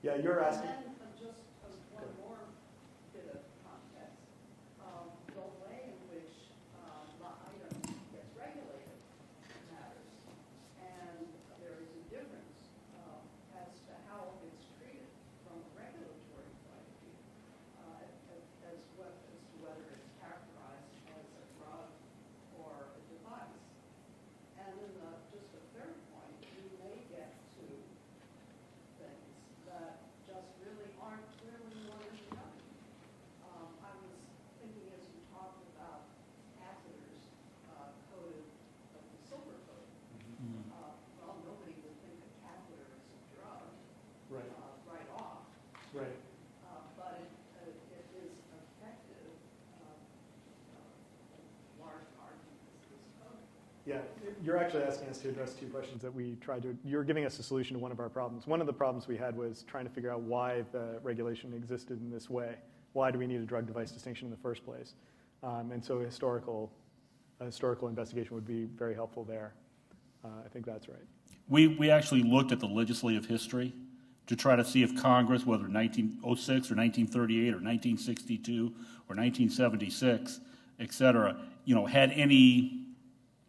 Yeah, you're asking. And then just one more bit of context. The way in which the item gets regulated matters. And there is a difference as to how it's treated from a regulatory point of view, as to whether it's characterized as a drug or a device. And then just a third point, you may get to things that just really aren't clearly one or the other. I was thinking as you talked about catheters coated with the silver coating. Well, nobody would think a catheter is a drug Right. Right off. Right. But it is effective, large part because it's coated. Yeah, you're actually asking us to address two questions that we tried to. You're giving us a solution to one of our problems. One of the problems we had was trying to figure out why the regulation existed in this way. Why do we need a drug-device distinction in the first place? And so a historical investigation would be very helpful there. I think that's right. We actually looked at the legislative history to try to see if Congress, whether 1906 or 1938 or 1962 or 1976, et cetera, had any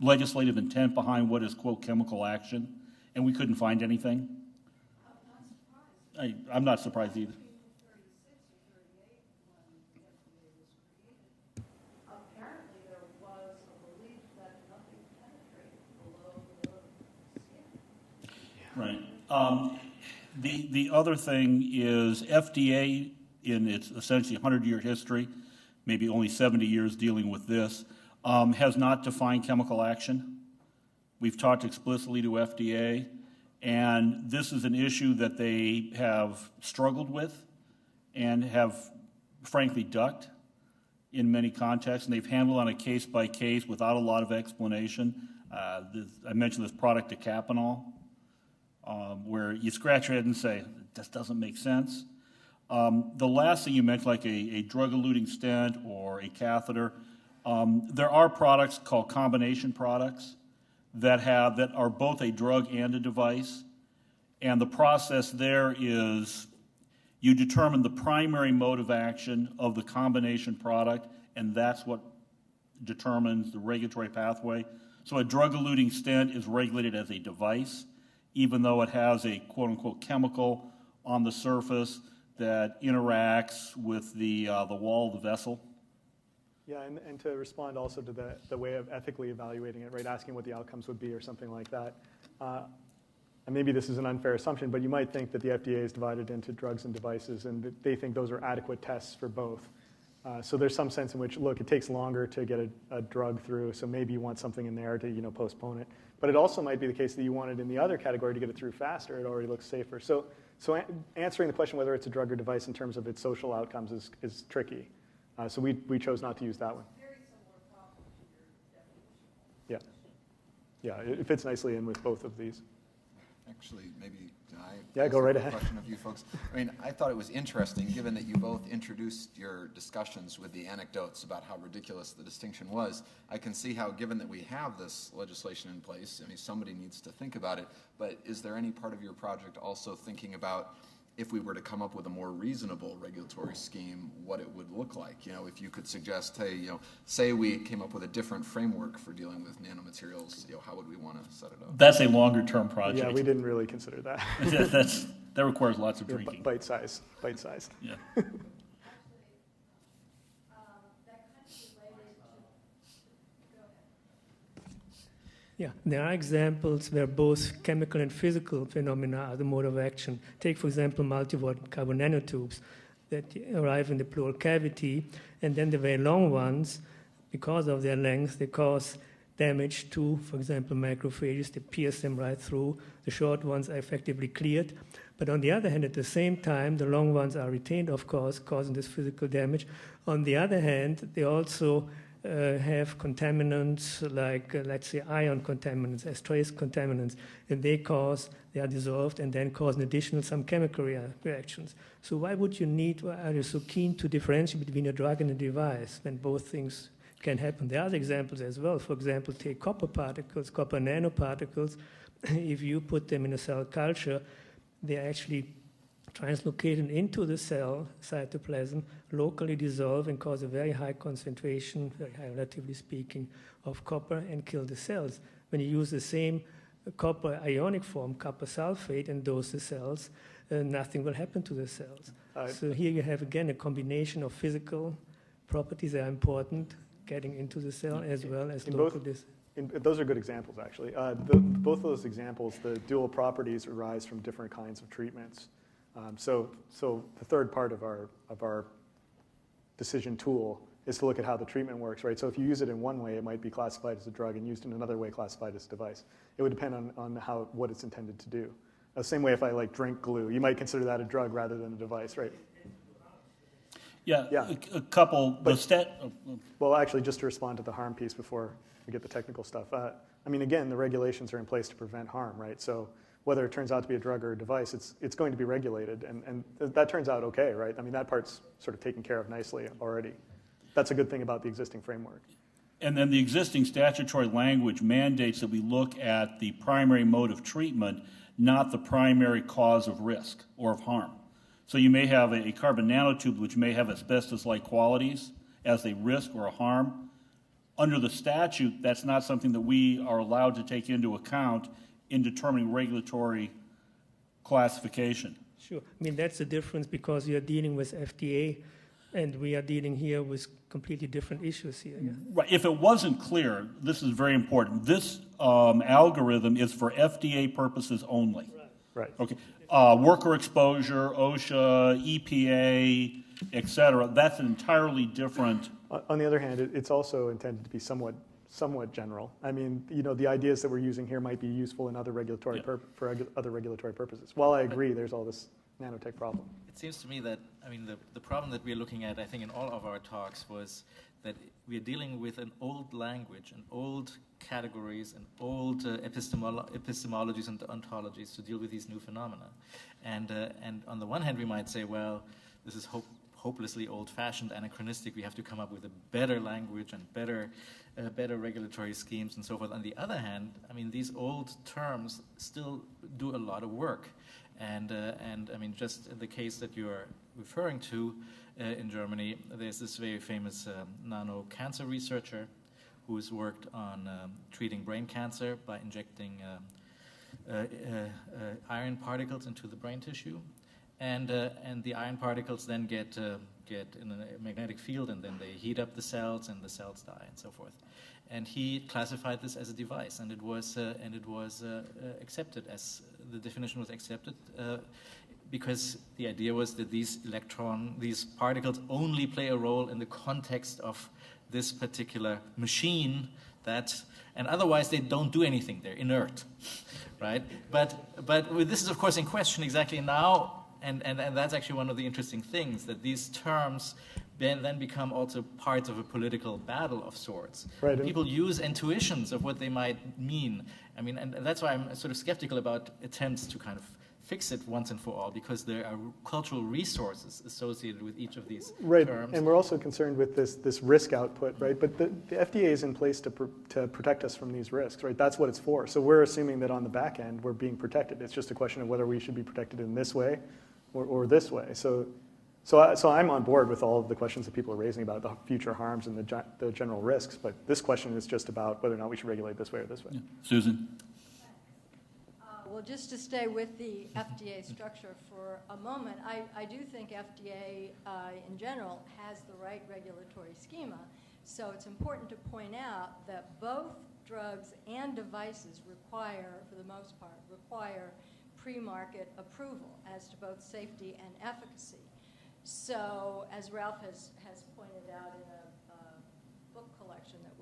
legislative intent behind what is, quote, chemical action, and we couldn't find anything. I'm not surprised either. Apparently there was a belief that nothing penetrated below the skin. Right. The other thing is FDA, in its essentially 100-year history, maybe only 70 years dealing with this, has not defined chemical action. We've talked explicitly to FDA, and this is an issue that they have struggled with and have, frankly, ducked in many contexts, and they've handled on a case-by-case without a lot of explanation. I mentioned this product, decapanol, where you scratch your head and say, this doesn't make sense. The last thing you mentioned, like a drug-eluting stent or a catheter, there are products called combination products that are both a drug and a device, and the process there is you determine the primary mode of action of the combination product, and that's what determines the regulatory pathway. So a drug-eluting stent is regulated as a device, even though it has a quote-unquote chemical on the surface that interacts with the wall of the vessel. Yeah, and to respond also to the way of ethically evaluating it, right, asking what the outcomes would be or something like that. And maybe this is an unfair assumption, but you might think that the FDA is divided into drugs and devices, and that they think those are adequate tests for both. So there's some sense in which, look, it takes longer to get a drug through, so maybe you want something in there to postpone it. But it also might be the case that you want it in the other category to get it through faster. It already looks safer. So answering the question whether it's a drug or device in terms of its social outcomes is tricky. So we chose not to use that one. Very similar problem to your definition. Yeah, it fits nicely in with both of these. Actually, maybe Yeah, go right ahead. Question of you folks. I mean, I thought it was interesting, given that you both introduced your discussions with the anecdotes about how ridiculous the distinction was. I can see how, given that we have this legislation in place, I mean, somebody needs to think about it. But is there any part of your project also thinking about, if we were to come up with a more reasonable regulatory scheme, what it would look like? You know, if you could suggest, hey, say we came up with a different framework for dealing with nanomaterials, how would we want to set it up? That's a longer-term project. Yeah, we didn't really consider that. That requires lots of drinking. Bite-sized. Yeah. Yeah, there are examples where both chemical and physical phenomena are the mode of action. Take, for example, multi-watt carbon nanotubes that arrive in the pleural cavity, and then the very long ones, because of their length, they cause damage to, for example, macrophages. They pierce them right through. The short ones are effectively cleared. But on the other hand, at the same time, the long ones are retained, of course, causing this physical damage. On the other hand, they also have contaminants like, let's say, ion contaminants, as trace contaminants, and they are dissolved and then cause an additional some chemical reactions. So why would you are you so keen to differentiate between a drug and a device when both things can happen? There are other examples as well. For example, take copper particles, copper nanoparticles. If you put them in a cell culture, they actually translocating into the cell cytoplasm, locally dissolve and cause a very high concentration, very high relatively speaking, of copper and kill the cells. When you use the same copper ionic form, copper sulfate, and dose the cells, nothing will happen to the cells. So here you have, again, a combination of physical properties that are important, getting into the cell, as well as local those are good examples, actually. Both of those examples, the dual properties arise from different kinds of treatments. So the third part of our decision tool is to look at how the treatment works, right? So if you use it in one way, it might be classified as a drug, and used in another way, classified as a device. It would depend on what it's intended to do. The same way if I like drink glue, you might consider that a drug rather than a device, right? Yeah. A couple. Well, actually, just to respond to the harm piece before we get the technical stuff. I mean, again, the regulations are in place to prevent harm, right? So whether it turns out to be a drug or a device, it's going to be regulated, and that turns out okay, right? I mean, that part's sort of taken care of nicely already. That's a good thing about the existing framework. And then the existing statutory language mandates that we look at the primary mode of treatment, not the primary cause of risk or of harm. So you may have a carbon nanotube which may have asbestos-like qualities as a risk or a harm. Under the statute, that's not something that we are allowed to take into account in determining regulatory classification. Sure. I mean, that's the difference because you're dealing with FDA and we are dealing here with completely different issues here. Yeah? Right. If it wasn't clear, this is very important. This algorithm is for FDA purposes only. Right. Okay. Worker exposure, OSHA, EPA, et cetera, that's an entirely different. On the other hand, it's also intended to be somewhat general. I mean, the ideas that we're using here might be useful in other regulatory other regulatory purposes. While I agree, there's all this nanotech problem. It seems to me that, I mean, the problem that we're looking at, I think, in all of our talks was that we're dealing with an old language and old categories and old epistemologies and ontologies to deal with these new phenomena. And on the one hand, we might say, well, this is hopelessly old-fashioned, anachronistic. We have to come up with a better language and better regulatory schemes and so forth. On the other hand, I mean, these old terms still do a lot of work. And I mean, just in the case that you're referring to in Germany, there's this very famous nano-cancer researcher who's worked on treating brain cancer by injecting iron particles into the brain tissue. And the iron particles then get in a magnetic field, and then they heat up the cells, and the cells die, and so forth. And he classified this as a device, and it was accepted as the definition was accepted because the idea was that these particles only play a role in the context of this particular machine and otherwise they don't do anything. They're inert, right? But this is of course in question exactly now. And that's actually one of the interesting things, that these terms then become also parts of a political battle of sorts. Right. People use intuitions of what they might mean. I mean, and that's why I'm sort of skeptical about attempts to kind of fix it once and for all, because there are cultural resources associated with each of these terms. And we're also concerned with this risk output, right? But the FDA is in place to protect us from these risks, right? That's what it's for. So we're assuming that on the back end we're being protected. It's just a question of whether we should be protected in this way or this way. So I'm on board with all of the questions that people are raising about the future harms and the general risks, but this question is just about whether or not we should regulate this way or this way. Yeah. Susan? Well, just to stay with the FDA structure for a moment, I do think FDA in general has the right regulatory schema. So it's important to point out that both drugs and devices for the most part, pre-market approval as to both safety and efficacy. So, as Ralph has pointed out in a book collection that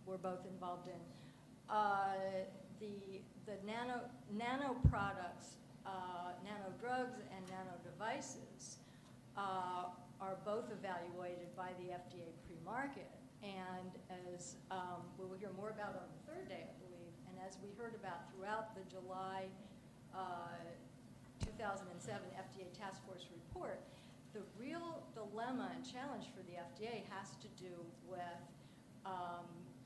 we're both involved in, the nano products, nano drugs, and nano devices are both evaluated by the FDA pre-market. And as we will hear more about on the third day, I believe, and as we heard about throughout the July 2007 FDA Task Force report, the real dilemma and challenge for the FDA has to do with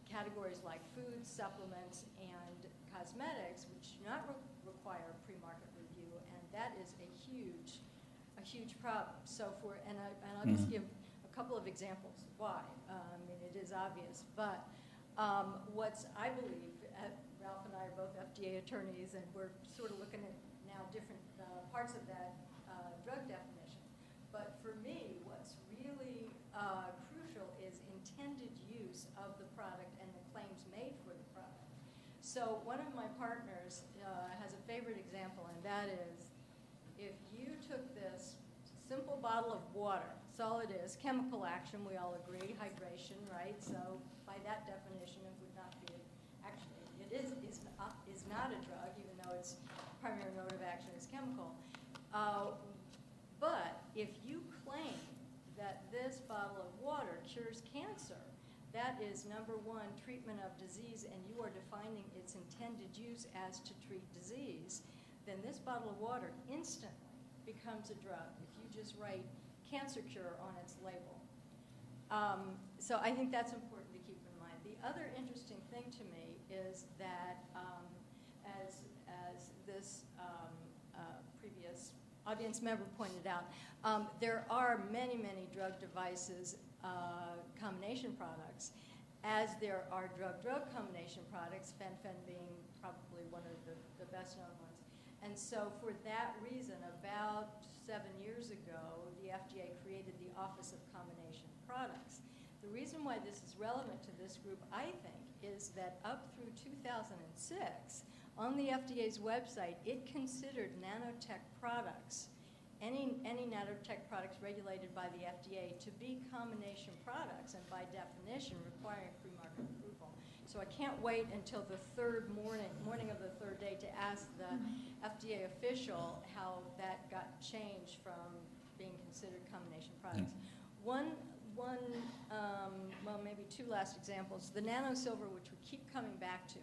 categories like food, supplements, and cosmetics, which do not require pre-market review, and that is a huge huge problem. So and I'll just give a couple of examples why. I mean, it is obvious, but I believe, Ralph and I are both FDA attorneys, and we're sort of looking at now different parts of that drug definition. But for me, what's really crucial is intended use of the product and the claims made for the product. So one of my partners has a favorite example, and that is if you took this simple bottle of water, that's all it is, chemical action, we all agree, hydration, right? So by that definition, it would not be, actually, it is not a drug, even though its primary mode of action is chemical. But if you claim that this bottle of water cures cancer, that is, number one, treatment of disease, and you are defining its intended use as to treat disease, then this bottle of water instantly becomes a drug if you just write cancer cure on its label. So I think that's important to keep in mind. The other interesting thing to me is that as this previous audience member pointed out, there are many, many drug devices combination products, as there are drug-drug combination products, fen-phen being probably one of the best-known ones. And so for that reason, about 7 years ago, the FDA created the Office of Combination Products. The reason why this is relevant to this group, I think, is that up through 2006, on the FDA's website, it considered nanotech products, any nanotech products regulated by the FDA, to be combination products, and by definition requiring pre-market approval. So I can't wait until the morning of the third day to ask the FDA official how that got changed from being considered combination products. Well, maybe two last examples. The nano silver, which we keep coming back to,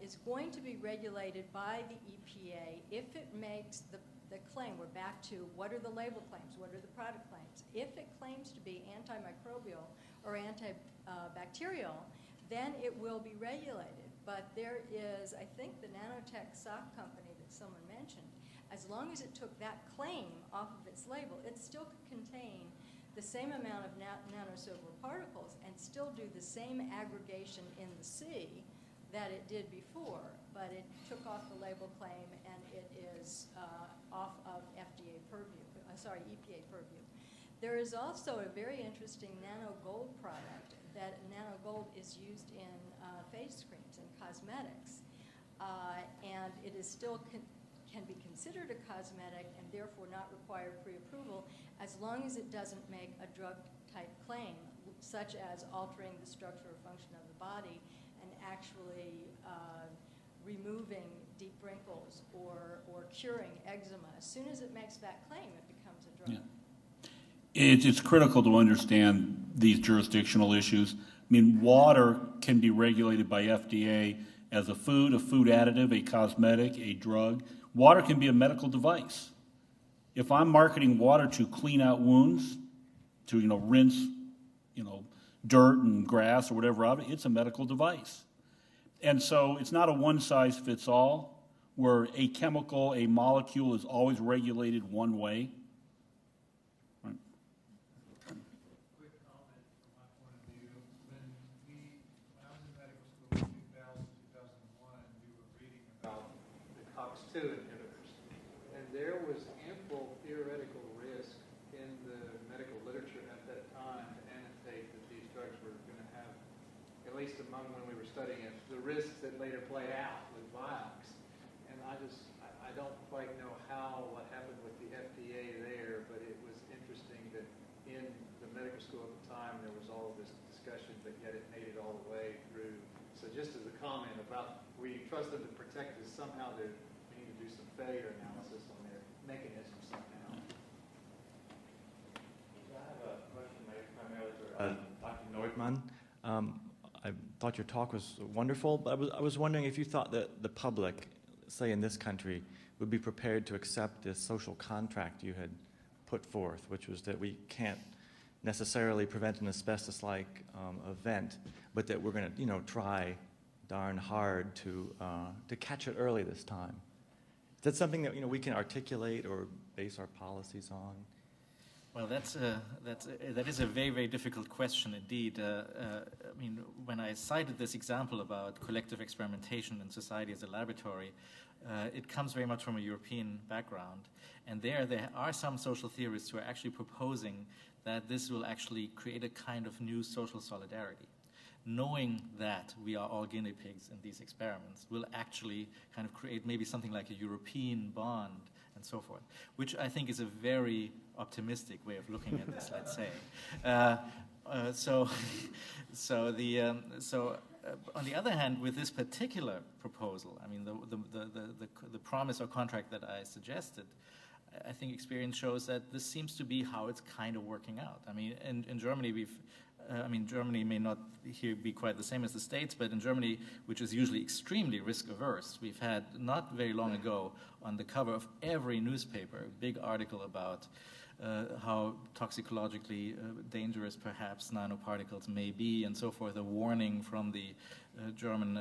is going to be regulated by the EPA if it makes the claim. We're back to what are the label claims, what are the product claims. If it claims to be antimicrobial or antibacterial, then it will be regulated. But there is, I think, the nanotech sock company that someone mentioned, as long as it took that claim off of its label, it still could contain the same amount of nanosilver particles and still do the same aggregation in the sea that it did before, but it took off the label claim and it is off of EPA purview. There is also a very interesting nano gold product that nano gold is used in face creams and cosmetics, and it is still can be considered a cosmetic and therefore not require pre-approval as long as it doesn't make a drug-type claim, such as altering the structure or function of the body and actually removing deep wrinkles or curing eczema. As soon as it makes that claim, it becomes a drug. Yeah. It's critical to understand these jurisdictional issues. I mean, water can be regulated by FDA as a food additive, a cosmetic, a drug. Water can be a medical device. If I'm marketing water to clean out wounds, to rinse, dirt and grass or whatever out of it, it's a medical device. And so it's not a one-size-fits-all where a chemical, a molecule is always regulated one way. Right. Quick comment from my point of view. When I was in medical school in 2000, 2001, we were reading about the COX-2 inhibitors. And there was ample theoretical risk in the medical literature at that time to annotate that these drugs were going to have, at least among when we were studying it, the risks that later played out with Vioxx. And I don't quite know what happened with the FDA there, but it was interesting that in the medical school at the time there was all of this discussion, but yet it made it all the way through. So just as a comment about we trust them to protect us, somehow we need to do some failure analysis on their mechanism somehow. I have a question primarily for Dr. Nordman. I thought your talk was wonderful, but I was wondering if you thought that the public, say in this country, would be prepared to accept this social contract you had put forth, which was that we can't necessarily prevent an asbestos-like event, but that we're going to, try darn hard to catch it early this time. Is that something that we can articulate or base our policies on? Well, that is a very, very difficult question indeed. I mean, when I cited this example about collective experimentation in society as a laboratory, it comes very much from a European background. And there are some social theorists who are actually proposing that this will actually create a kind of new social solidarity. Knowing that we are all guinea pigs in these experiments will actually kind of create maybe something like a European bond and so forth, which I think is a very optimistic way of looking at this, let's say. On the other hand, with this particular proposal, I mean, the promise or contract that I suggested, I think experience shows that this seems to be how it's kind of working out. I mean, in Germany, Germany may not here be quite the same as the States, but in Germany, which is usually extremely risk-averse, we've had not very long ago on the cover of every newspaper a big article about how toxicologically dangerous perhaps nanoparticles may be and so forth, a warning from the German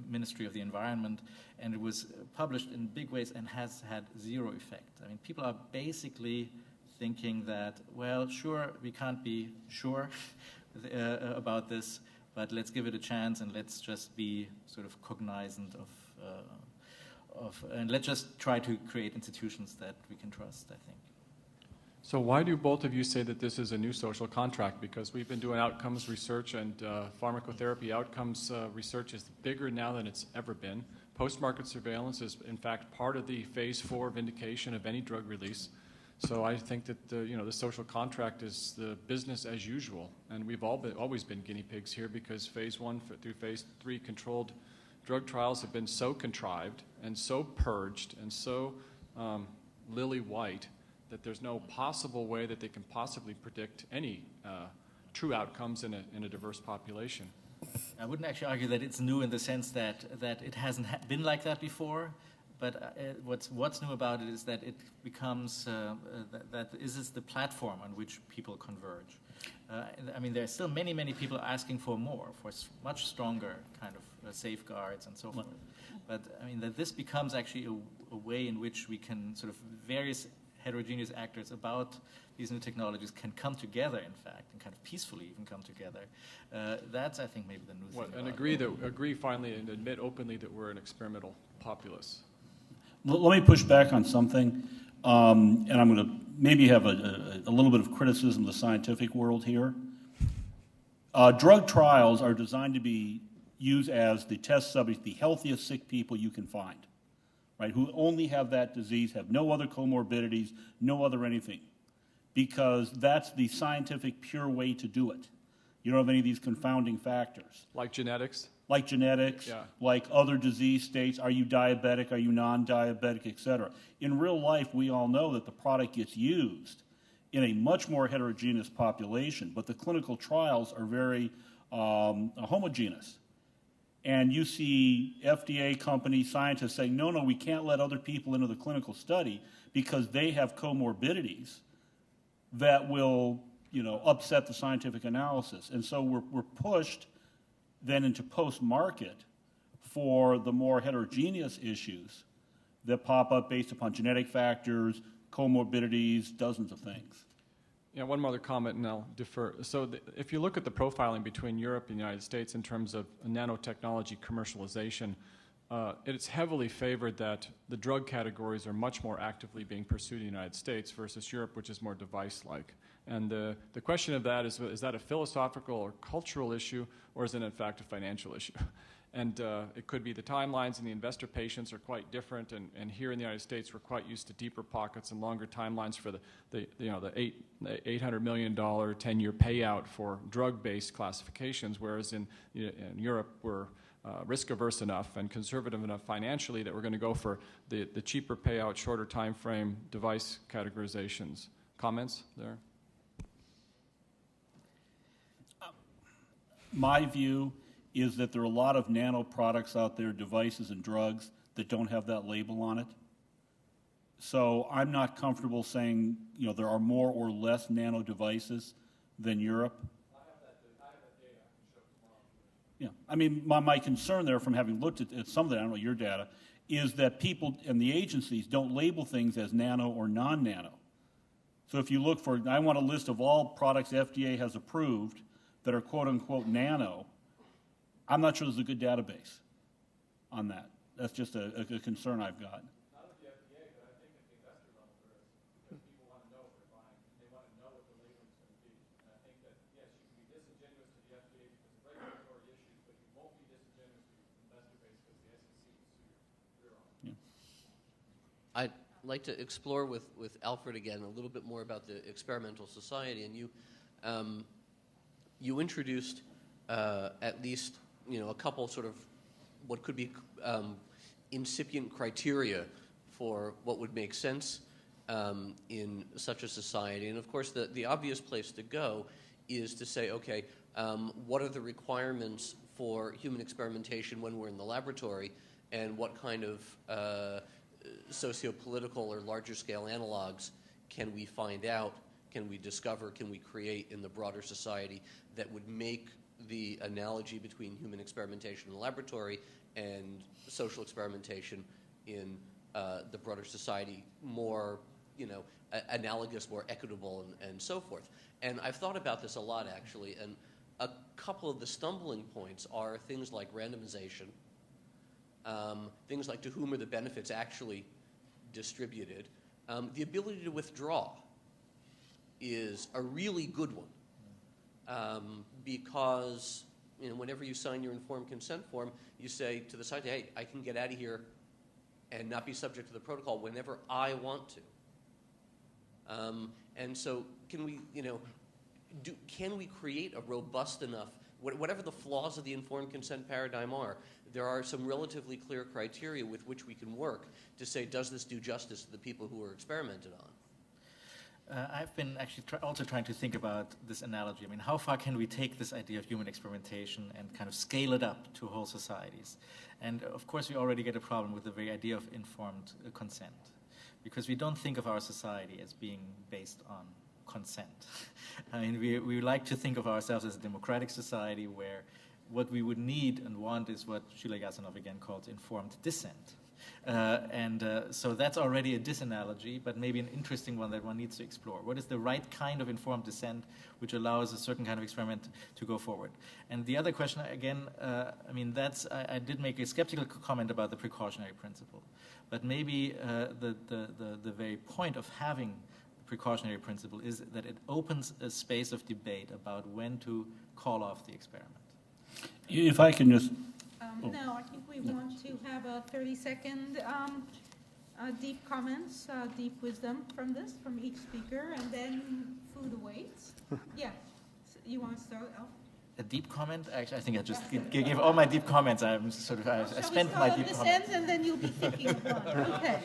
Ministry of the Environment, and it was published in big ways and has had zero effect. I mean, people are basically thinking that, well, sure, we can't be sure about this, but let's give it a chance and let's just be sort of cognizant and let's just try to create institutions that we can trust, I think. So why do both of you say that this is a new social contract? Because we've been doing outcomes research, and pharmacotherapy outcomes research is bigger now than it's ever been. Post-market surveillance is, in fact, part of the phase 4 vindication of any drug release. So I think that the social contract is the business as usual, and we've always been guinea pigs here because phase 1 through phase 3 controlled drug trials have been so contrived and so purged and so lily white that there's no possible way that they can possibly predict any true outcomes in a diverse population. I wouldn't actually argue that it's new in the sense that it hasn't been like that before, but what's new about it is that it becomes, that is the platform on which people converge. I mean, there are still many, many people asking for more, for much stronger kind of safeguards and so forth. But I mean, that this becomes actually a way in which we can sort of various heterogeneous actors about these new technologies can come together, in fact, and kind of peacefully even come together. That's, I think, maybe the new thing. And agree finally and admit openly that we're an experimental populace. Let me push back on something, and I'm going to maybe have a little bit of criticism of the scientific world here. Drug trials are designed to be used as the test subjects, the healthiest sick people you can find, right, who only have that disease, have no other comorbidities, no other anything, because that's the scientific pure way to do it. You don't have any of these confounding factors. Like genetics? Like genetics, yeah. Like other disease states. Are you diabetic? Are you non-diabetic, et cetera? In real life, we all know that the product gets used in a much more heterogeneous population, but the clinical trials are very homogeneous. And you see FDA companies, scientists saying, no, we can't let other people into the clinical study because they have comorbidities that will, upset the scientific analysis. And so we're pushed then into post-market for the more heterogeneous issues that pop up based upon genetic factors, comorbidities, dozens of things. Yeah, one other comment, and I'll defer. So if you look at the profiling between Europe and the United States in terms of nanotechnology commercialization, it's heavily favored that the drug categories are much more actively being pursued in the United States versus Europe, which is more device-like. And the question of that is that a philosophical or cultural issue, or is it in fact a financial issue? And it could be the timelines and the investor patience are quite different. And here in the United States, we're quite used to deeper pockets and longer timelines for the $800 million 10-year payout for drug-based classifications, whereas in Europe we're risk-averse enough and conservative enough financially that we're going to go for the cheaper payout, shorter time frame device categorizations. Comments there? My view is that there are a lot of nano products out there, devices and drugs, that don't have that label on it. So I'm not comfortable saying, there are more or less nano devices than Europe. I have that data I can show tomorrow. Yeah, I mean, my concern there from having looked at some of that, I don't know your data, is that people and the agencies don't label things as nano or non-nano. So if you look for, I want a list of all products FDA has approved that are quote-unquote nano, I'm not sure there's a good database on that. That's just a concern I've got. Not at the FDA, but I think at the investor level there is, because people want to know what they're buying. They want to know what the label is going to be. And I think that, yes, you can be disingenuous to the FDA because of regulatory issues, but you won't be disingenuous to the investor base because the SEC will sue your career on. I'd like to explore with Alfred again a little bit more about the experimental society. And you introduced at least a couple sort of what could be incipient criteria for what would make sense in such a society. And of course, the obvious place to go is to say, okay, what are the requirements for human experimentation when we're in the laboratory, and what kind of socio-political or larger scale analogs can we find out, can we discover, can we create in the broader society that would make the analogy between human experimentation in the laboratory and social experimentation in the broader society more, analogous, more equitable, and so forth. And I've thought about this a lot, actually, and a couple of the stumbling points are things like randomization, things like to whom are the benefits actually distributed. The ability to withdraw is a really good one, because whenever you sign your informed consent form, you say to the site, hey, I can get out of here and not be subject to the protocol whenever I want to. And so can we, can we create a robust enough, whatever the flaws of the informed consent paradigm are, there are some relatively clear criteria with which we can work to say, does this do justice to the people who are experimented on? I've been actually also trying to think about this analogy. I mean, how far can we take this idea of human experimentation and kind of scale it up to whole societies? And of course, we already get a problem with the very idea of informed consent, because we don't think of our society as being based on consent. I mean, we like to think of ourselves as a democratic society where what we would need and want is what Sheila Yasanov again called informed dissent. So that's already a disanalogy, but maybe an interesting one that one needs to explore. What is the right kind of informed dissent which allows a certain kind of experiment to go forward? And the other question, again, I did make a skeptical comment about the precautionary principle, but maybe the very point of having the precautionary principle is that it opens a space of debate about when to call off the experiment. If I can just... No, I think we want to have a 30-second deep comments, deep wisdom from each speaker, and then food awaits. Yeah, so you want to start, Alf? A deep comment? Actually, I think I just gave all my deep comments. I spent my deep comments. Shall we start on this end, and then you'll be thinking of one. Okay.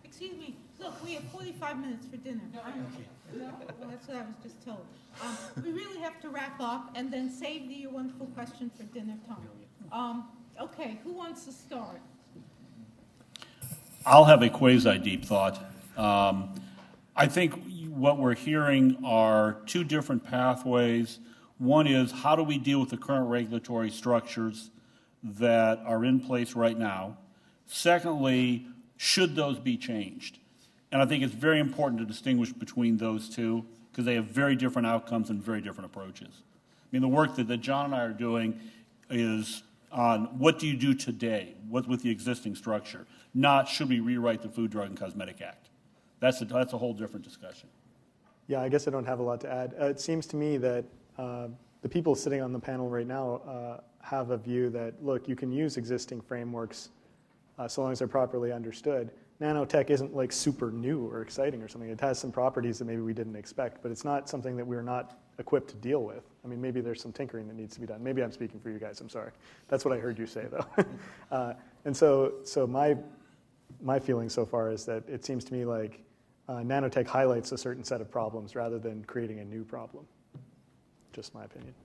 Excuse me. Look, we have 45 minutes for dinner. No? Well, that's what I was just told. We really have to wrap up and then save your wonderful question for dinner time. Okay, who wants to start? I'll have a quasi-deep thought. I think what we're hearing are two different pathways. One is, how do we deal with the current regulatory structures that are in place right now? Secondly, should those be changed? And I think it's very important to distinguish between those two because they have very different outcomes and very different approaches. I mean, the work that John and I are doing is on what do you do today, what's with the existing structure, not should we rewrite the Food, Drug, and Cosmetic Act. That's a whole different discussion. Yeah, I guess I don't have a lot to add. It seems to me that the people sitting on the panel right now have a view that, look, you can use existing frameworks so long as they're properly understood. Nanotech isn't like super new or exciting or something. It has some properties that maybe we didn't expect, but it's not something that we're not equipped to deal with. I mean, maybe there's some tinkering that needs to be done. Maybe I'm speaking for you guys, I'm sorry. That's what I heard you say, though. And so my feeling so far is that it seems to me like nanotech highlights a certain set of problems rather than creating a new problem. Just my opinion.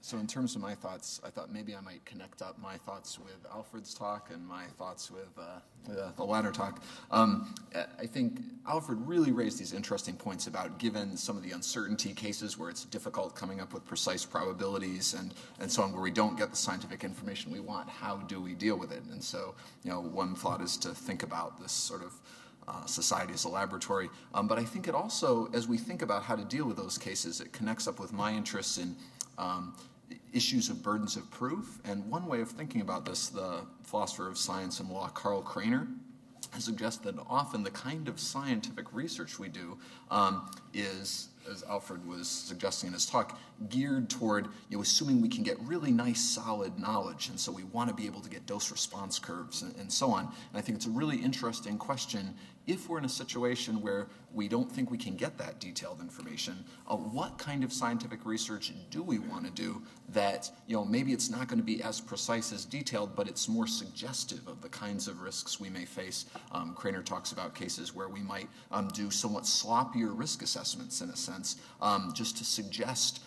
So in terms of my thoughts, I thought maybe I might connect up my thoughts with Alfred's talk and my thoughts with the latter talk. I think Alfred really raised these interesting points about, given some of the uncertainty cases where it's difficult coming up with precise probabilities and so on, where we don't get the scientific information we want, how do we deal with it? And so, one thought is to think about this sort of society as a laboratory. But I think it also, as we think about how to deal with those cases, it connects up with my interests in issues of burdens of proof. And one way of thinking about this, the philosopher of science and law, Karl Kraner, has suggested that often the kind of scientific research we do is, as Alfred was suggesting in his talk, geared toward assuming we can get really nice, solid knowledge. And so we want to be able to get dose-response curves and so on. And I think it's a really interesting question. If we're in a situation where we don't think we can get that detailed information, what kind of scientific research do we want to do that, maybe it's not going to be as precise as detailed, but it's more suggestive of the kinds of risks we may face. Kraner talks about cases where we might do somewhat sloppier risk assessments, in a sense, just to suggest,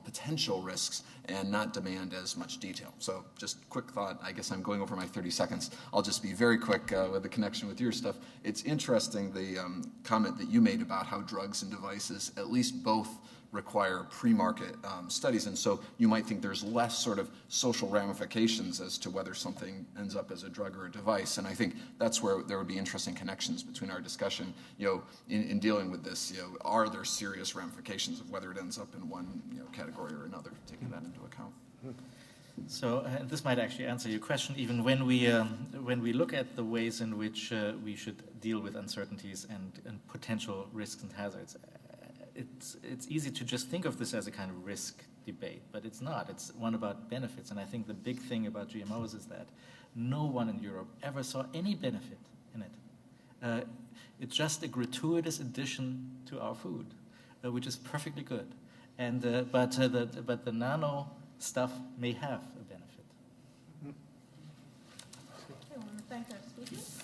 potential risks and not demand as much detail. So just quick thought. I guess I'm going over my 30 seconds. I'll just be very quick with the connection with your stuff. It's interesting, the comment that you made about how drugs and devices, at least both, require pre-market studies. And so you might think there's less sort of social ramifications as to whether something ends up as a drug or a device. And I think that's where there would be interesting connections between our discussion, in dealing with this. Are there serious ramifications of whether it ends up in one category or another, taking that into account? So this might actually answer your question. Even when we look at the ways in which we should deal with uncertainties and potential risks and hazards, it's easy to just think of this as a kind of risk debate, but it's not. It's one about benefits. And I think the big thing about GMOs is that no one in Europe ever saw any benefit in it. It's just a gratuitous addition to our food, which is perfectly good. And but the nano stuff may have a benefit. I want to thank our speakers.